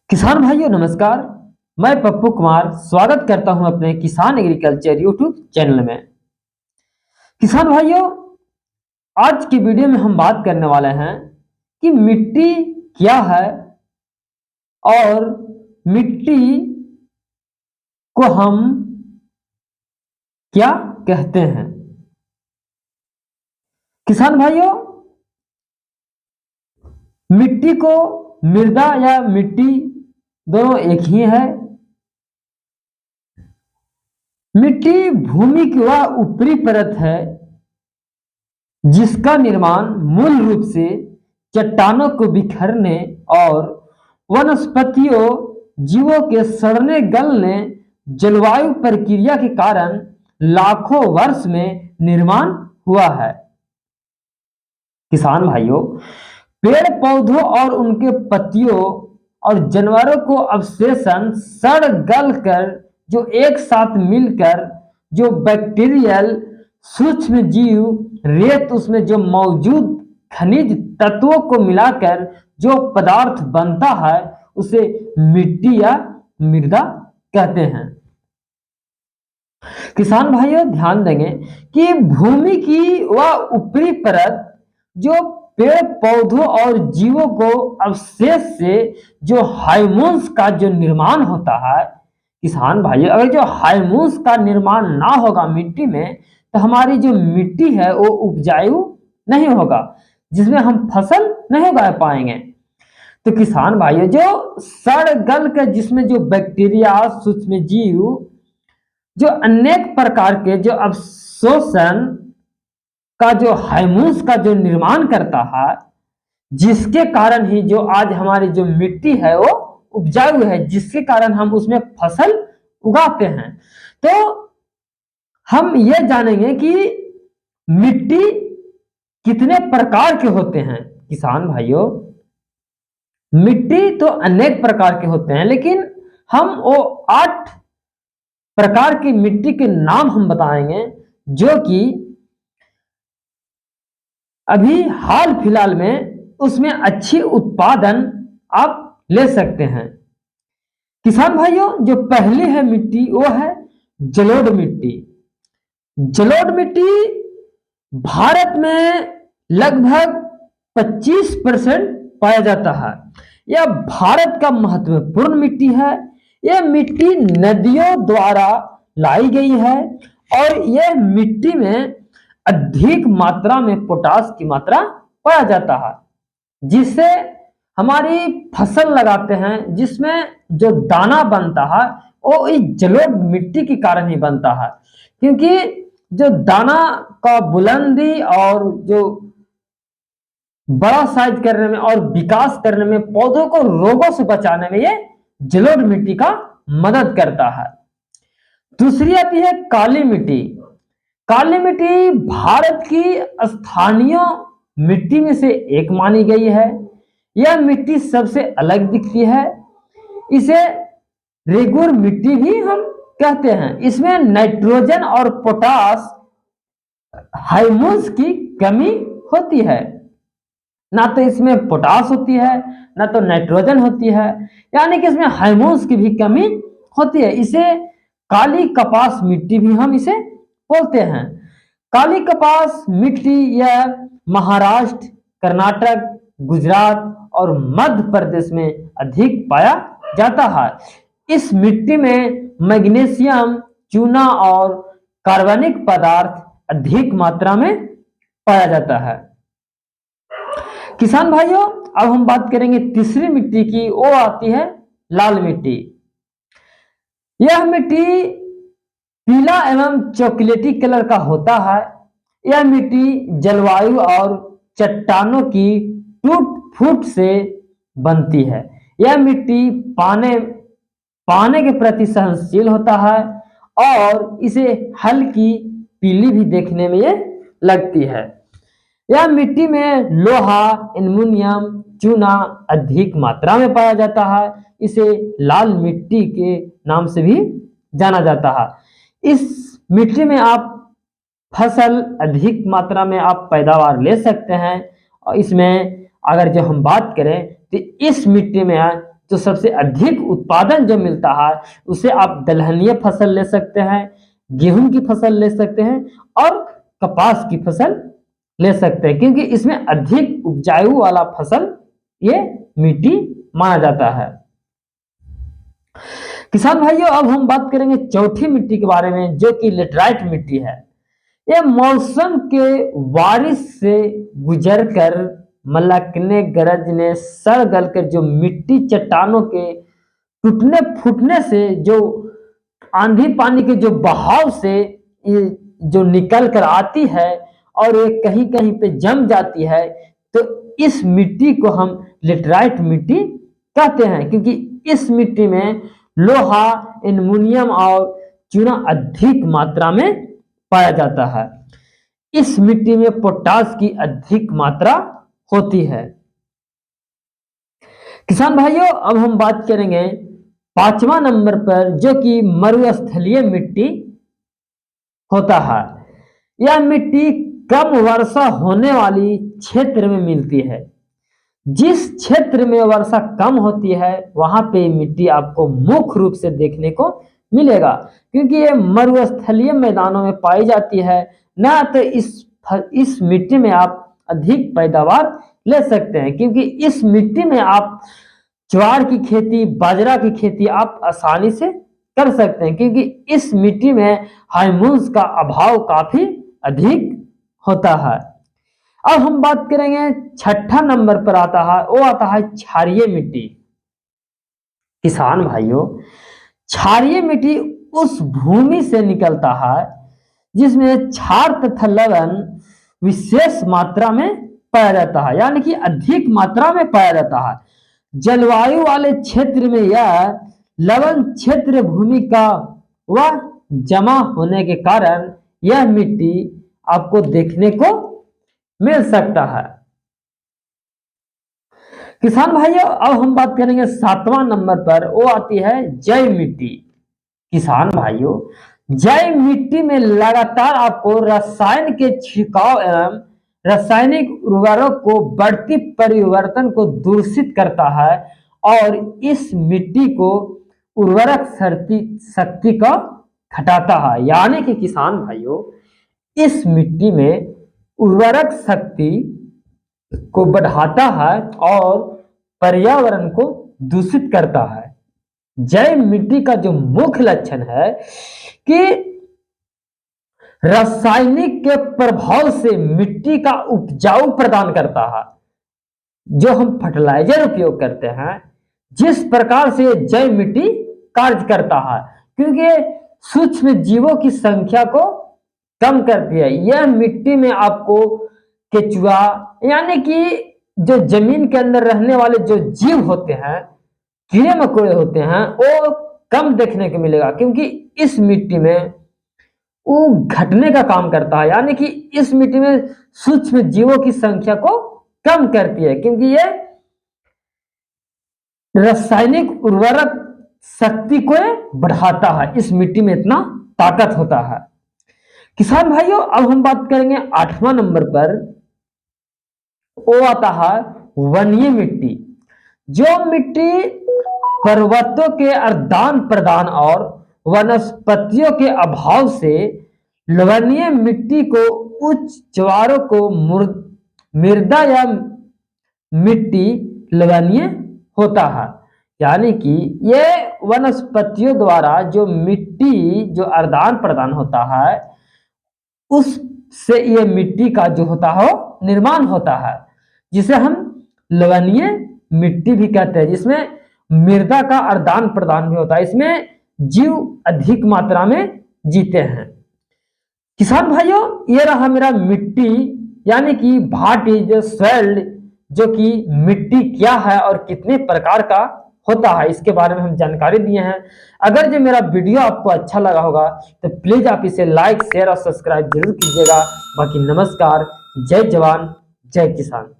किसान भाइयों नमस्कार। मैं पप्पू कुमार स्वागत करता हूं अपने किसान एग्रीकल्चर यूट्यूब चैनल में। किसान भाइयों, आज की वीडियो में हम बात करने वाले हैं कि मिट्टी क्या है और मिट्टी को हम क्या कहते हैं। किसान भाइयों, मिट्टी को मृदा या मिट्टी दोनों एक ही है। मिट्टी भूमि की वह ऊपरी परत है जिसका निर्माण मूल रूप से चट्टानों को बिखरने और वनस्पतियों जीवों के सड़ने गलने जलवायु प्रक्रिया के कारण लाखों वर्ष में निर्माण हुआ है। किसान भाइयों, पेड़ पौधों और उनके पत्तियों और जानवरों को अवशेषण सड़ गल कर जो एक साथ मिलकर जो बैक्टीरियल सूक्ष्म जीव रेत उसमें जो मौजूद खनिज तत्वों को मिलाकर जो पदार्थ बनता है उसे मिट्टी या मृदा कहते हैं। किसान भाइयों ध्यान देंगे कि भूमि की वह ऊपरी परत जो पेड़ पौधों और जीवों को अवशेष से जो हार्मोन्स का जो निर्माण होता है। किसान भाइयों, अगर जो हार्मोन्स का निर्माण ना होगा मिट्टी में तो हमारी जो मिट्टी है वो उपजाऊ नहीं होगा, जिसमें हम फसल नहीं उगा पाएंगे। तो किसान भाइयों, जो सड़ गल के जिसमें जो बैक्टीरिया सूक्ष्म जीव जो अनेक प्रकार के जो अवशोषण का जो हार्मोन्स का जो निर्माण करता है, जिसके कारण ही जो आज हमारी जो मिट्टी है वो उपजाऊ है, जिसके कारण हम उसमें फसल उगाते हैं। तो हम ये जानेंगे कि मिट्टी कितने प्रकार के होते हैं। किसान भाइयों, मिट्टी तो अनेक प्रकार के होते हैं, लेकिन हम वो 8 प्रकार की मिट्टी के नाम हम बताएंगे जो कि अभी हाल फिलहाल में उसमें अच्छी उत्पादन आप ले सकते हैं। किसान भाइयों, जो पहली है मिट्टी वो है जलोढ़ मिट्टी। जलोढ़ मिट्टी भारत में लगभग 25% पाया जाता है। यह भारत का महत्वपूर्ण मिट्टी है। यह मिट्टी नदियों द्वारा लाई गई है और यह मिट्टी में अधिक मात्रा में पोटास की मात्रा पाया जाता है, जिससे हमारी फसल लगाते हैं जिसमें जो दाना बनता है वो इस जलोढ़ मिट्टी के कारण ही बनता है। क्योंकि जो दाना का बुलंदी और जो बड़ा साइज करने में और विकास करने में पौधों को रोगों से बचाने में ये जलोढ़ मिट्टी का मदद करता है। दूसरी आती है काली मिट्टी। काली मिट्टी भारत की स्थानीय मिट्टी में से एक मानी गई है। यह मिट्टी सबसे अलग दिखती है। इसे रेगुर मिट्टी भी हम कहते हैं। इसमें नाइट्रोजन और पोटास हार्मोन्स की कमी होती है। ना तो इसमें पोटास होती है ना तो नाइट्रोजन होती है, यानी कि इसमें हार्मोन्स की भी कमी होती है। इसे काली कपास मिट्टी भी हम इसे बोलते हैं। काली कपास मिट्टी यह महाराष्ट्र, कर्नाटक, गुजरात और मध्य प्रदेश में अधिक पाया जाता है। इस मिट्टी में मैग्नीशियम, चूना और कार्बनिक पदार्थ अधिक मात्रा में पाया जाता है। किसान भाइयों, अब हम बात करेंगे तीसरी मिट्टी की। वो आती है लाल मिट्टी। यह मिट्टी पीला एवं चॉकलेटी कलर का होता है। यह मिट्टी जलवायु और चट्टानों की टूट फूट से बनती है। यह मिट्टी पानी के प्रति सहनशील होता है और इसे हल्की पीली भी देखने में ये लगती है। यह मिट्टी में लोहा, एल्युमिनियम, चूना अधिक मात्रा में पाया जाता है। इसे लाल मिट्टी के नाम से भी जाना जाता है। इस मिट्टी में आप फसल अधिक मात्रा में आप पैदावार ले सकते हैं। और इसमें अगर जो हम बात करें तो इस मिट्टी में जो सबसे अधिक उत्पादन जो मिलता है उसे आप दलहनीय फसल ले सकते हैं, गेहूं की फसल ले सकते हैं और कपास की फसल ले सकते हैं, क्योंकि इसमें अधिक उपजाऊ वाला फसल ये मिट्टी माना जाता है। किसान भाइयों, अब हम बात करेंगे चौथी मिट्टी के बारे में, जो कि लेटराइट मिट्टी है। यह मौसम के बारिश से गुजरकर मलकने, गरजने, सड़ गल कर जो मिट्टी चट्टानों के टूटने फूटने से, जो आंधी पानी के जो बहाव से ये जो निकल कर आती है और ये कहीं कहीं पे जम जाती है, तो इस मिट्टी को हम लेटराइट मिट्टी कहते हैं, क्योंकि इस मिट्टी में लोहा, एल्युमिनियम और चूना अधिक मात्रा में पाया जाता है। इस मिट्टी में पोटास की अधिक मात्रा होती है। किसान भाइयों, अब हम बात करेंगे 5वां नंबर पर, जो कि मरुस्थलीय मिट्टी होता है। यह मिट्टी कम वर्षा होने वाली क्षेत्र में मिलती है। जिस क्षेत्र में वर्षा कम होती है वहां पे मिट्टी आपको मुख्य रूप से देखने को मिलेगा, क्योंकि ये मरुस्थलीय मैदानों में पाई जाती है। ना तो इस मिट्टी में आप अधिक पैदावार ले सकते हैं, क्योंकि इस मिट्टी में आप ज्वार की खेती, बाजरा की खेती आप आसानी से कर सकते हैं, क्योंकि इस मिट्टी में हार्मोन्स का अभाव काफी अधिक होता है। अब हम बात करेंगे 6ठा नंबर पर आता है, वो आता है क्षारीय मिट्टी। किसान भाइयों, क्षारीय मिट्टी उस भूमि से निकलता है जिसमें क्षार तथा लवण विशेष मात्रा में पाया जाता है, यानी कि अधिक मात्रा में पाया जाता है। जलवायु वाले क्षेत्र में यह लवण क्षेत्र भूमि का वह जमा होने के कारण यह मिट्टी आपको देखने को मिल सकता है। किसान भाइयों, अब हम बात करेंगे 7वां नंबर पर, वो आती है जैव मिट्टी। किसान भाइयों, जैव मिट्टी में लगातार आपको रसायन के छिड़काव एवं रासायनिक उर्वरक को बढ़ती परिवर्तन को दूषित करता है और इस मिट्टी को उर्वरक शक्ति का घटाता है। यानी कि किसान भाइयों, इस मिट्टी में उर्वरक शक्ति को बढ़ाता है और पर्यावरण को दूषित करता है। जैव मिट्टी का जो मुख्य लक्षण है कि रासायनिक के प्रभाव से मिट्टी का उपजाऊ प्रदान करता है। जो हम फर्टिलाइजर उपयोग करते हैं, जिस प्रकार से जैव मिट्टी कार्य करता है, क्योंकि सूक्ष्म जीवों की संख्या को कम करती है। यह मिट्टी में आपको केचुआ, यानी कि जो जमीन के अंदर रहने वाले जो जीव होते हैं, कीड़े मकोड़े होते हैं, वो कम देखने को मिलेगा, क्योंकि इस मिट्टी में वो घटने का काम करता है। यानी कि इस मिट्टी में सूक्ष्म जीवों की संख्या को कम करती है, क्योंकि ये रासायनिक उर्वरक शक्ति को बढ़ाता है। इस मिट्टी में इतना ताकत होता है। किसान भाइयों, अब हम बात करेंगे 8वां नंबर पर, वो आता है वनीय मिट्टी। जो मिट्टी पर्वतों के आदान प्रदान और वनस्पतियों के अभाव से लवणीय मिट्टी को उच्च ज्वारों को मृदा या मिट्टी लवणीय होता है। यानी कि ये वनस्पतियों द्वारा जो मिट्टी जो आदान प्रदान होता है, उससे ये मिट्टी का जो होता है निर्माण होता है, जिसे हम लवणीय मिट्टी भी कहते हैं, जिसमें मृदा का आदान प्रदान भी होता है। इसमें जीव अधिक मात्रा में जीते हैं। किसान भाइयों, ये रहा मेरा मिट्टी, यानी कि व्हाट इज सॉइल, जो कि मिट्टी क्या है और कितने प्रकार का होता है, इसके बारे में हम जानकारी दिए हैं। अगर जो मेरा वीडियो आपको अच्छा लगा होगा तो प्लीज आप इसे लाइक, शेयर और सब्सक्राइब जरूर कीजिएगा। बाकी नमस्कार, जय जवान, जय किसान।